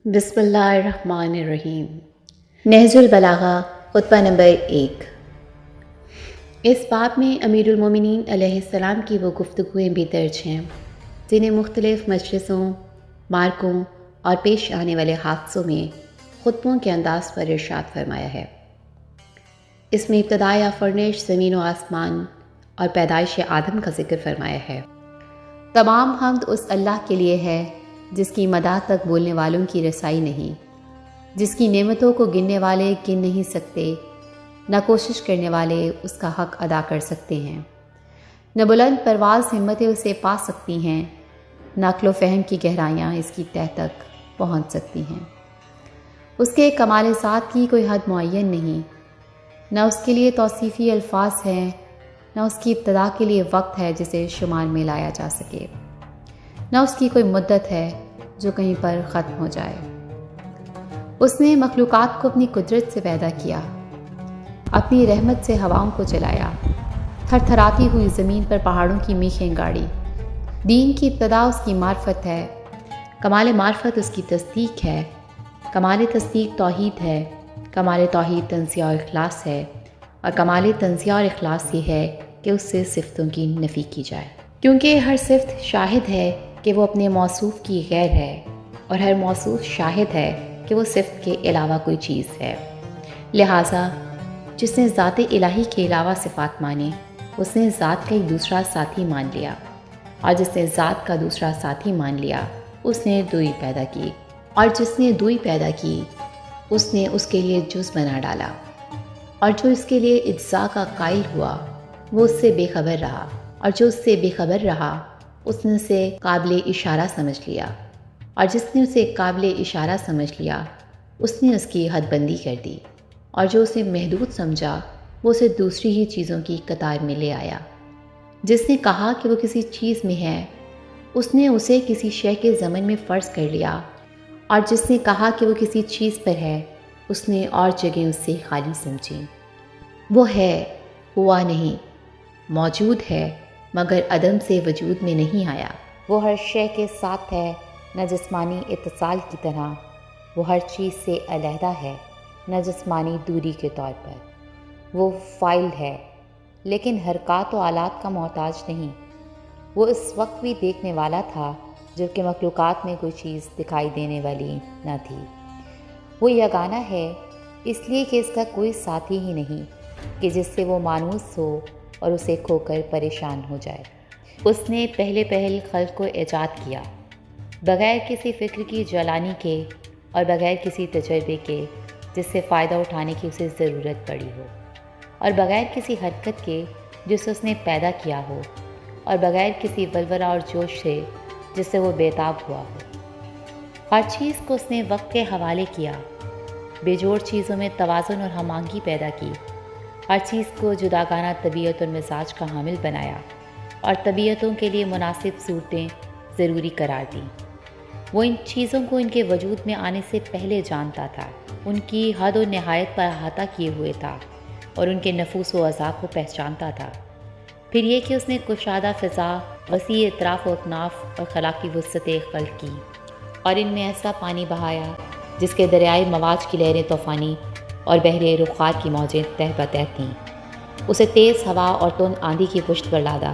بسم اللہ الرحمن الرحیم۔ نہج البلاغہ خطبہ نمبر 1۔ اس باب میں امیر المومنین علیہ السلام کی وہ گفتگویں بھی درج ہیں جنہیں مختلف مجلسوں، مارکوں اور پیش آنے والے حادثوں میں خطبوں کے انداز پر ارشاد فرمایا ہے۔ اس میں ابتداء فرنش زمین و آسمان اور پیدائش آدم کا ذکر فرمایا ہے۔ تمام حمد اس اللہ کے لیے ہے جس کی مداح تک بولنے والوں کی رسائی نہیں، جس کی نعمتوں کو گننے والے گن نہیں سکتے، نہ کوشش کرنے والے اس کا حق ادا کر سکتے ہیں، نہ بلند پرواز ہمتیں اسے پا سکتی ہیں، نہ عقل و فہم کی گہرائیاں اس کی تہ تک پہنچ سکتی ہیں۔ اس کے کمال ذات کی کوئی حد معین نہیں، نہ اس کے لیے توصیفی الفاظ ہیں، نہ اس کی ابتدا کے لیے وقت ہے جسے شمار میں لایا جا سکے، نہ اس کی کوئی مدت ہے جو کہیں پر ختم ہو جائے۔ اس نے مخلوقات کو اپنی قدرت سے پیدا کیا، اپنی رحمت سے ہواؤں کو چلایا، تھر تھراتی ہوئی زمین پر پہاڑوں کی میخیں گاڑی۔ دین کی ابتدا اس کی معرفت ہے، کمال معرفت اس کی تصدیق ہے، کمال تصدیق توحید ہے، کمال توحید تنزیہ اور اخلاص ہے، اور کمال تنزیہ اور اخلاص یہ ہے کہ اس سے صفتوں کی نفی کی جائے، کیونکہ ہر صفت شاہد ہے کہ وہ اپنے موصوف کی غیر ہے، اور ہر موصوف شاہد ہے کہ وہ صفت کے علاوہ کوئی چیز ہے۔ لہٰذا جس نے ذات الہی کے علاوہ صفات مانی، اس نے ذات کا ایک دوسرا ساتھی مان لیا، اور جس نے ذات کا دوسرا ساتھی مان لیا اس نے دوئی پیدا کی، اور جس نے دوئی پیدا کی اس نے اس کے لیے جز بنا ڈالا، اور جو اس کے لیے اجزاء کا قائل ہوا وہ اس سے بے خبر رہا، اور جو اس سے بے خبر رہا اس نے اسے قابل اشارہ سمجھ لیا، اور جس نے اسے قابل اشارہ سمجھ لیا اس نے اس کی حد بندی کر دی، اور جو اسے محدود سمجھا وہ اسے دوسری ہی چیزوں کی قطار میں لے آیا۔ جس نے کہا کہ وہ کسی چیز میں ہے اس نے اسے کسی شے کے ضمن میں فرض کر لیا، اور جس نے کہا کہ وہ کسی چیز پر ہے اس نے اور جگہیں اس سے خالی سمجھی۔ وہ ہے، ہوا نہیں، موجود ہے مگر عدم سے وجود میں نہیں آیا۔ وہ ہر شے کے ساتھ ہے، نہ جسمانی اتصال کی طرح، وہ ہر چیز سے علیحدہ ہے، نہ جسمانی دوری کے طور پر۔ وہ فاعل ہے لیکن حرکات و آلات کا محتاج نہیں۔ وہ اس وقت بھی دیکھنے والا تھا جبکہ مخلوقات میں کوئی چیز دکھائی دینے والی نہ تھی۔ وہ یگانہ ہے اس لیے کہ اس کا کوئی ساتھی ہی نہیں کہ جس سے وہ مانوس ہو اور اسے کھو کر پریشان ہو جائے۔ اس نے پہلے پہل خلق کو ایجاد کیا، بغیر کسی فکر کی جولانی کے اور بغیر کسی تجربے کے جس سے فائدہ اٹھانے کی اسے ضرورت پڑی ہو، اور بغیر کسی حرکت کے جسے اس نے پیدا کیا ہو، اور بغیر کسی ولولہ اور جوش سے جس سے وہ بیتاب ہوا ہو۔ ہر چیز کو اس نے وقت کے حوالے کیا، بے جوڑ چیزوں میں توازن اور ہم آہنگی پیدا کی، ہر چیز کو جداگانہ طبیعت اور مزاج کا حامل بنایا، اور طبیعتوں کے لیے مناسب صورتیں ضروری قرار دیں۔ وہ ان چیزوں کو ان کے وجود میں آنے سے پہلے جانتا تھا، ان کی حد و نہایت پر احاطہ کیے ہوئے تھا، اور ان کے نفوس و اعضاء کو پہچانتا تھا۔ پھر یہ کہ اس نے کشادہ فضا، وسیع اطراف و اکناف اور خلاقی وسعت خلق کی، اور ان میں ایسا پانی بہایا جس کے دریائے مواج کی لہریں طوفانی اور بحر رخار کی موجیں تہ بتہ تھیں۔ اسے تیز ہوا اور تند آندھی کی پشت پر لادا،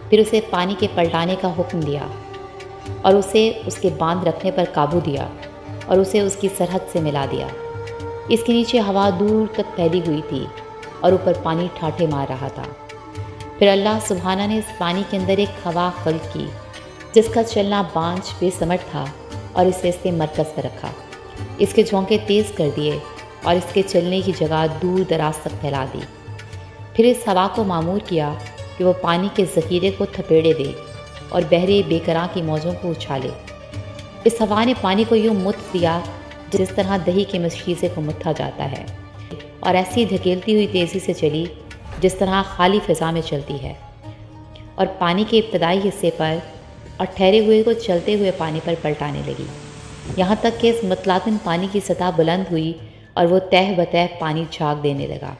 پھر اسے پانی کے پلٹانے کا حکم دیا، اور اسے اس کے باندھ رکھنے پر قابو دیا، اور اسے اس کی سرحد سے ملا دیا۔ اس کے نیچے ہوا دور تک پھیلی ہوئی تھی اور اوپر پانی ٹھاٹھے مار رہا تھا۔ پھر اللہ سبحانہ نے اس پانی کے اندر ایک ہوا خلق کی جس کا چلنا بانجھ بے سمٹ تھا، اور اسے اس نے مرکز پر رکھا، اس کے جھونکے تیز کر دیے اور اس کے چلنے کی جگہ دور دراز تک پھیلا دی۔ پھر اس ہوا کو معمور کیا کہ وہ پانی کے ذخیرے کو تھپیڑے دے اور بحر بے کراں کی موجوں کو اچھالے۔ اس ہوا نے پانی کو یوں مت دیا جس طرح دہی کے مشکیزے کو متھا جاتا ہے، اور ایسی دھکیلتی ہوئی تیزی سے چلی جس طرح خالی فضا میں چلتی ہے، اور پانی کے ابتدائی حصے پر اور ٹھہرے ہوئے کو چلتے ہوئے پانی پر پلٹانے لگی، یہاں تک کہ اس متلاطم پانی کی سطح بلند ہوئی اور وہ تہ بتہ پانی جھاگ دینے لگا۔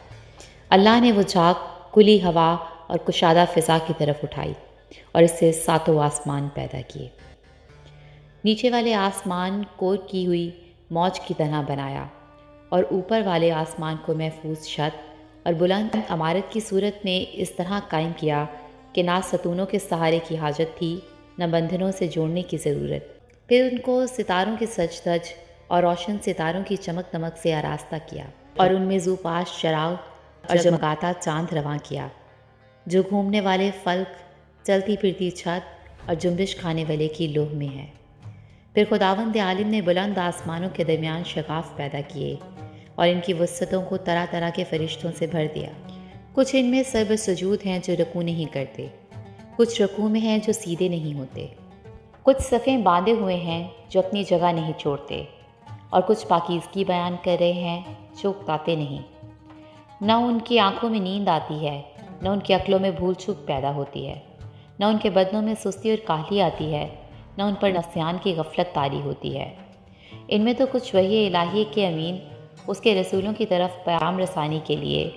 اللہ نے وہ جھاگ کھلی ہوا اور کشادہ فضا کی طرف اٹھائی اور اس سے ساتوں آسمان پیدا کیے۔ نیچے والے آسمان کو کی ہوئی موج کی طرح بنایا اور اوپر والے آسمان کو محفوظ چھت اور بلند عمارت کی صورت میں اس طرح قائم کیا کہ نہ ستونوں کے سہارے کی حاجت تھی نہ بندھنوں سے جوڑنے کی ضرورت۔ پھر ان کو ستاروں کے سج دھج اور روشن ستاروں کی چمک دمک سے آراستہ کیا اور ان میں زوپاش چراغ اور جگمگاتا چاند رواں کیا جو گھومنے والے فلک، چلتی پھرتی چھت اور جنبش کھانے والے کی لوح میں ہے۔ پھر خداوند عالم نے بلند آسمانوں کے درمیان شگاف پیدا کیے اور ان کی وسعتوں کو طرح طرح کے فرشتوں سے بھر دیا۔ کچھ ان میں سرب سجود ہیں جو رکوع نہیں کرتے، کچھ رکوع میں ہیں جو سیدھے نہیں ہوتے، کچھ صفیں باندھے ہوئے ہیں جو اپنی جگہ نہیں چھوڑتے، اور کچھ پاکیزگی بیان کر رہے ہیں جو اکتاتے نہیں۔ نہ ان کی آنکھوں میں نیند آتی ہے، نہ ان کی عقلوں میں بھول چوک پیدا ہوتی ہے، نہ ان کے بدنوں میں سستی اور کاہلی آتی ہے، نہ ان پر نسیان کی غفلت طاری ہوتی ہے۔ ان میں تو کچھ وحی الہی کے امین، اس کے رسولوں کی طرف پیغام رسانی کے لیے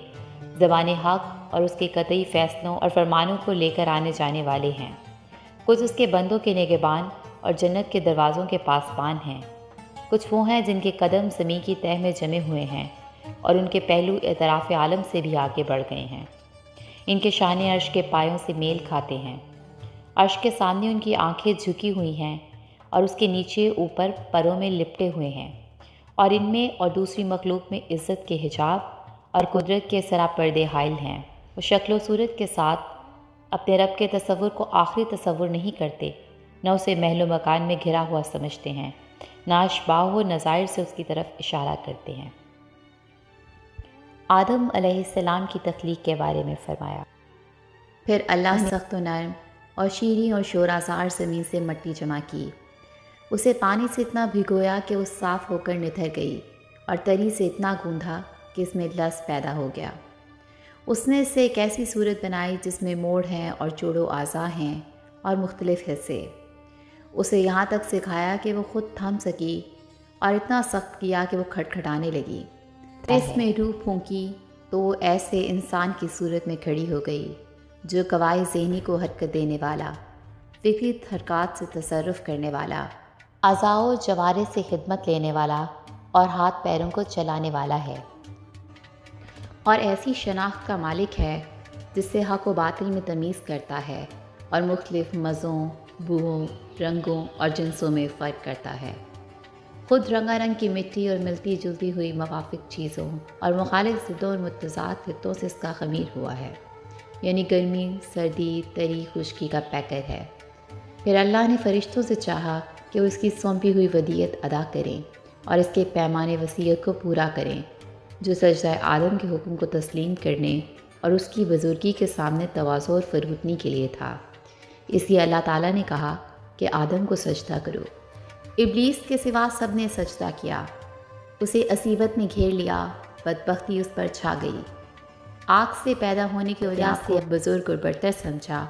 زبان حق اور اس کے قطعی فیصلوں اور فرمانوں کو لے کر آنے جانے والے ہیں، کچھ اس کے بندوں کے نگہبان اور جنت کے دروازوں کے پاسبان ہیں، کچھ وہ ہیں جن کے قدم زمین کی تہہ میں جمے ہوئے ہیں اور ان کے پہلو اعتراف عالم سے بھی آگے بڑھ گئے ہیں۔ ان کے شان عرش کے پایوں سے میل کھاتے ہیں، عرش کے سامنے ان کی آنکھیں جھکی ہوئی ہیں اور اس کے نیچے اوپر پروں میں لپٹے ہوئے ہیں، اور ان میں اور دوسری مخلوق میں عزت کے حجاب اور قدرت کے سراپردے حائل ہیں۔ وہ شکل و صورت کے ساتھ اپنے رب کے تصور کو آخری تصور نہیں کرتے، نہ اسے محل و مکان میں گھرا ہوا سمجھتے ہیں، نہ اشباہ و نظائر سے اس کی طرف اشارہ کرتے ہیں۔ آدم علیہ السلام کی تخلیق کے بارے میں فرمایا۔ پھر اللہ نے سخت و نرم اور شیریں اور شورآزار زمین سے مٹی جمع کی، اسے پانی سے اتنا بھگویا کہ وہ صاف ہو کر نتھر گئی، اور تری سے اتنا گوندھا کہ اس میں لس پیدا ہو گیا۔ اس نے اسے ایک ایسی صورت بنائی جس میں موڑ ہیں اور جوڑ و اعضاء ہیں اور مختلف حصے۔ اسے یہاں تک سکھایا کہ وہ خود تھم سکی، اور اتنا سخت کیا کہ وہ کھٹکھٹانے لگی۔ اس میں روح پھونکی تو وہ ایسے انسان کی صورت میں کھڑی ہو گئی جو قواعد ذہنی کو حرکت دینے والا، فکری حرکات سے تصرف کرنے والا، اعضاء و جوارح سے خدمت لینے والا اور ہاتھ پیروں کو چلانے والا ہے، اور ایسی شناخت کا مالک ہے جس سے حق و باطل میں تمیز کرتا ہے اور مختلف مزوں، بوؤں، رنگوں اور جنسوں میں فرق کرتا ہے۔ خود رنگا رنگ کی مٹی اور ملتی جلتی ہوئی موافق چیزوں اور مخالف ضدوں اور متضاد خطوں سے اس کا خمیر ہوا ہے، یعنی گرمی، سردی، تری، خشکی کا پیکر ہے۔ پھر اللہ نے فرشتوں سے چاہا کہ وہ اس کی سونپی ہوئی ودیعت ادا کریں اور اس کے پیمانے وصیت کو پورا کریں جو سجدہ آدم کے حکم کو تسلیم کرنے اور اس کی بزرگی کے سامنے تواضع اور فروتنی کے لیے تھا۔ اس لیے اللہ تعالیٰ نے کہا کہ آدم کو سجدہ کرو۔ ابلیس کے سوا سب نے سجدہ کیا، اسے عصیبت نے گھیر لیا، بدبختی اس پر چھا گئی۔ آگ سے پیدا ہونے کی وجہ سے بزرگ اور برتر سمجھا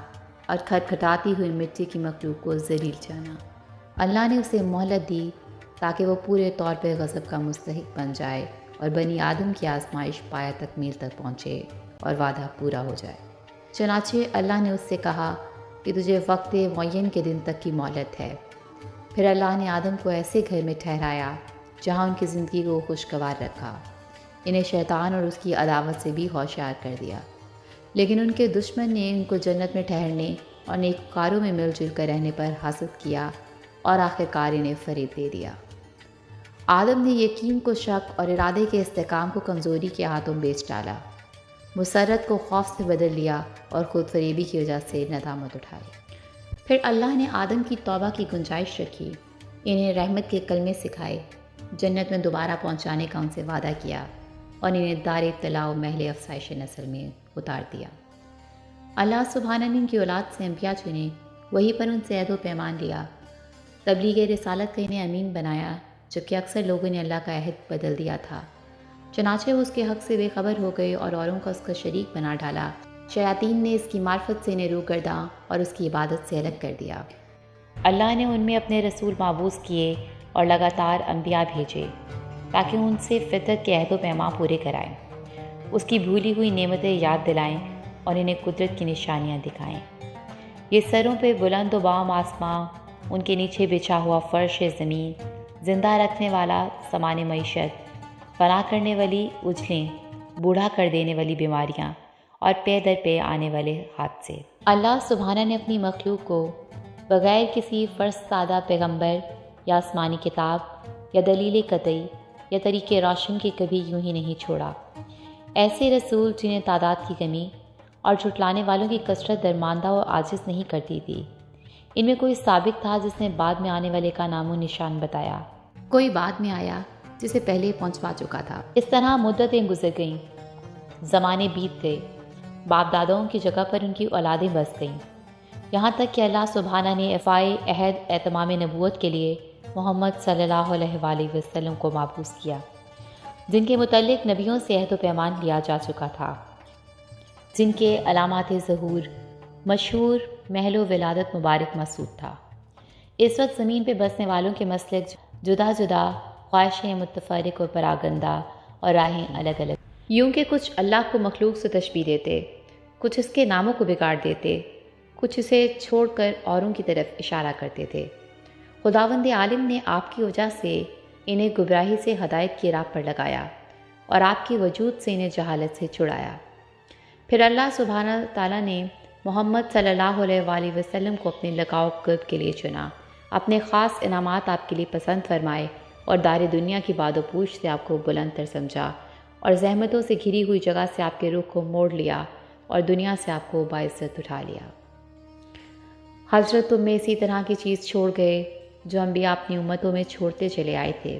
اور کھٹکھٹاتی ہوئی مٹی کی مخلوق کو ذلیل جانا۔ اللہ نے اسے مہلت دی تاکہ وہ پورے طور پہ غضب کا مستحق بن جائے اور بنی آدم کی آزمائش پایہ تکمیل تک پہنچے اور وعدہ پورا ہو جائے۔ چنانچہ اللہ نے اس سے کہا کہ تجھے وقت معین کے دن تک کی مہلت ہے۔ پھر اللہ نے آدم کو ایسے گھر میں ٹھہرایا جہاں ان کی زندگی کو خوشگوار رکھا۔ انہیں شیطان اور اس کی عداوت سے بھی ہوشیار کر دیا، لیکن ان کے دشمن نے ان کو جنت میں ٹھہرنے اور نیکوکاروں میں مل جل کر رہنے پر حسد کیا اور آخرکار انہیں فریب دے دیا۔ آدم نے یقین کو شک اور ارادے کے استحکام کو کمزوری کے ہاتھوں بیچ ڈالا، مسرت کو خوف سے بدل لیا اور خود فریبی کی وجہ سے ندامت اٹھائی۔ پھر اللہ نے آدم کی توبہ کی گنجائش رکھی، انہیں رحمت کے کلمے سکھائے، جنت میں دوبارہ پہنچانے کا ان سے وعدہ کیا اور انہیں دار اطلاع و محل افزائش نسل میں اتار دیا۔ اللہ سبحانہ نے ان کی اولاد سے انبیاء چنے، وہی پر ان سے عہد و پیمان لیا، تبلیغ رسالت کا انہیں امین بنایا، جبکہ اکثر لوگوں نے اللہ کا عہد بدل دیا تھا۔ چنانچہ وہ اس کے حق سے بے خبر ہو گئے اور اوروں کا اس کا شریک بنا ڈالا۔ شیاطین نے اس کی معرفت سے انہیں روگرداں اور اس کی عبادت سے الگ کر دیا۔ اللہ نے ان میں اپنے رسول مابعوث کیے اور لگاتار انبیاء بھیجے تاکہ ان سے فطرت کے عہد و پیمان پورے کرائیں، اس کی بھولی ہوئی نعمتیں یاد دلائیں اور انہیں قدرت کی نشانیاں دکھائیں۔ یہ سروں پہ بلند و بام آسماں ان کے نیچے بچھا ہوا فرش زمین، زندہ رکھنے والا سامان معیشت، فنا کرنے والی اجلیں، بوڑھا کر دینے والی بیماریاں اور پے در پے آنے والے حادثے۔ اللہ سبحانہ نے اپنی مخلوق کو بغیر کسی فرستادہ پیغمبر یا آسمانی کتاب یا دلیل قطعی یا طریق روشن کے کبھی یوں ہی نہیں چھوڑا۔ ایسے رسول جنہیں تعداد کی کمی اور جھٹلانے والوں کی کثرت درماندہ و عاجز نہیں کرتی تھی۔ ان میں کوئی سابق تھا جس نے بعد میں آنے والے کا نام و نشان بتایا، کوئی بعد میں آیا جسے پہلے پہنچوا چکا تھا۔ اس طرح مدتیں گزر گئیں، زمانے بیت گئے، باپ داداؤں کی جگہ پر ان کی اولادیں بس گئیں، یہاں تک کہ اللہ سبحانہ نے افائے عہد اہتمام نبوت کے لیے محمد صلی اللہ علیہ وآلہ وسلم کو مبعوث کیا، جن کے متعلق نبیوں سے عہد و پیمان لیا جا چکا تھا، جن کے علامات ظہور مشہور محل و ولادت مبارک مسعود تھا۔ اس وقت زمین پہ بسنے والوں کے مسلک جدا جدا، خواہشیں متفرق و پراگندہ اور راہیں الگ الگ، یوں کہ کچھ اللہ کو مخلوق سے تشبیہ دیتے، کچھ اس کے ناموں کو بگاڑ دیتے، کچھ اسے چھوڑ کر اوروں کی طرف اشارہ کرتے تھے۔ خداوند عالم نے آپ کی وجہ سے انہیں گمراہی سے ہدایت کی راہ پر لگایا اور آپ کے وجود سے انہیں جہالت سے چھڑایا۔ پھر اللہ سبحانہ تعالیٰ نے محمد صلی اللہ علیہ وآلہ وسلم کو اپنے لقاء و قرب کے لیے چنا، اپنے خاص انعامات آپ کے لیے پسند فرمائے اور دار دنیا کی باد و پوچھ سے آپ کو بلند تر سمجھا اور زحمتوں سے گھری ہوئی جگہ سے آپ کے رخ کو موڑ لیا اور دنیا سے آپ کو باعزت اٹھا لیا۔ حضرت تم میں اسی طرح کی چیز چھوڑ گئے جو انبیاء اپنی امتوں میں چھوڑتے چلے آئے تھے،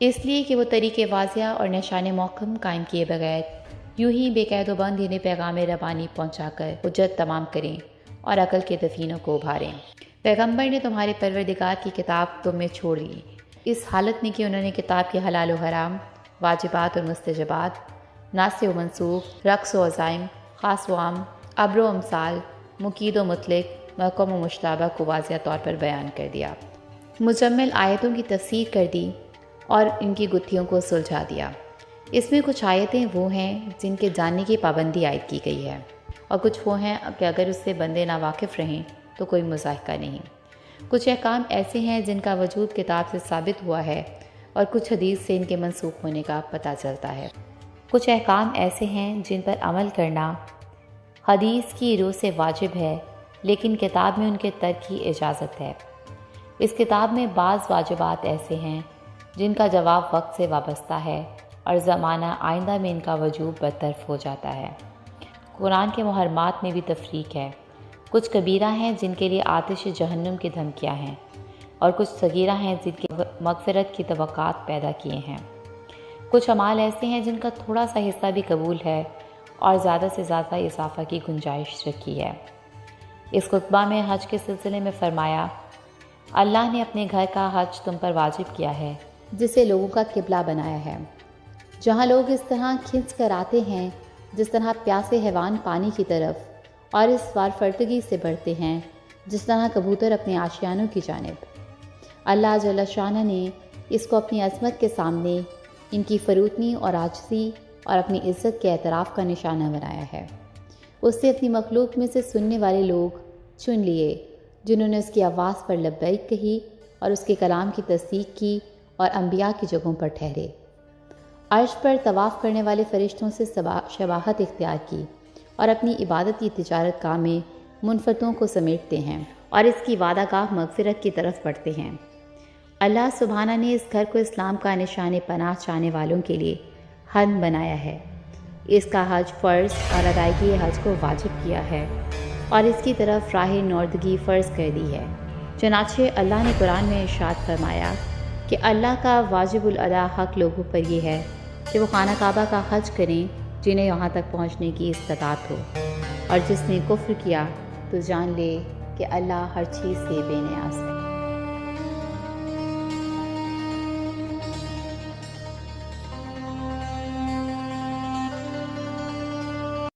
اس لیے کہ وہ طریقے واضح اور نشان محکم قائم کیے بغیر یوں ہی بے قید و بند انہیں پیغام ربانی پہنچا کر حجت تمام کریں اور عقل کے دفینوں کو ابھاریں۔ پیغمبر نے تمہارے پروردگار کی کتاب تم میں چھوڑ لی، اس حالت میں کہ انہوں نے کتاب کے حلال و حرام، واجبات اور مستجبات، ناسخ و منسوخ، رقص و عزائم، خاص و عام، ابر و امثال، مقید و مطلق، محکم و مشتبہ کو واضح طور پر بیان کر دیا، مجمل آیتوں کی تفسیر کر دی اور ان کی گتھیوں کو سلجھا دیا۔ اس میں کچھ آیتیں وہ ہیں جن کے جاننے کی پابندی عائد کی گئی ہے، اور کچھ وہ ہیں کہ اگر اس سے بندے ناواقف رہیں تو کوئی مضاحکہ نہیں۔ کچھ احکام ایسے ہیں جن کا وجود کتاب سے ثابت ہوا ہے اور کچھ حدیث سے ان کے منسوخ ہونے کا پتہ چلتا ہے۔ کچھ احکام ایسے ہیں جن پر عمل کرنا حدیث کی روح سے واجب ہے، لیکن کتاب میں ان کے ترک کی اجازت ہے۔ اس کتاب میں بعض واجبات ایسے ہیں جن کا جواب وقت سے وابستہ ہے اور زمانہ آئندہ میں ان کا وجوب برطرف ہو جاتا ہے۔ قرآن کے محرمات میں بھی تفریق ہے، کچھ کبیرہ ہیں جن کے لیے آتش جہنم کی دھمکیاں ہیں، اور کچھ صغیرہ ہیں جن کی مغفرت کی توقعات پیدا کیے ہیں۔ کچھ اعمال ایسے ہیں جن کا تھوڑا سا حصہ بھی قبول ہے اور زیادہ سے زیادہ اضافہ کی گنجائش رکھی ہے۔ اس خطبہ میں حج کے سلسلے میں فرمایا، اللہ نے اپنے گھر کا حج تم پر واجب کیا ہے، جسے لوگوں کا قبلہ بنایا ہے، جہاں لوگ اس طرح کھنچ کر آتے ہیں جس طرح پیاسے حیوان پانی کی طرف، اور اس وارفردگی سے بڑھتے ہیں جس طرح کبوتر اپنے آشیانوں کی جانب۔ اللہ جل شانہ نے اس کو اپنی عظمت کے سامنے ان کی فروتنی اور عاجزی اور اپنی عزت کے اعتراف کا نشانہ بنایا ہے۔ اس سے اپنی مخلوق میں سے سننے والے لوگ چن لیے جنہوں نے اس کی آواز پر لبیک کہی اور اس کے کلام کی تصدیق کی اور انبیاء کی جگہوں پر ٹھہرے۔ عرش پر طواف کرنے والے فرشتوں سے شباہت اختیار کی اور اپنی عبادتی تجارت گاہ میں منفردوں کو سمیٹتے ہیں اور اس کی وعدہ گاہ مغفرت کی طرف بڑھتے ہیں۔ اللہ سبحانہ نے اس گھر کو اسلام کا نشان پناہ چاہنے والوں کے لیے حرم بنایا ہے، اس کا حج فرض اور ادائیگی حج کو واجب کیا ہے اور اس کی طرف راہ نوردگی فرض کر دی ہے۔ چنانچہ اللہ نے قرآن میں ارشاد فرمایا کہ اللہ کا واجب الادا حق لوگوں پر یہ ہے کہ وہ خانہ کعبہ کا حج کریں جنہیں یہاں تک پہنچنے کی استطاعت ہو، اور جس نے کفر کیا تو جان لے کہ اللہ ہر چیز سے بے نیاز ہے۔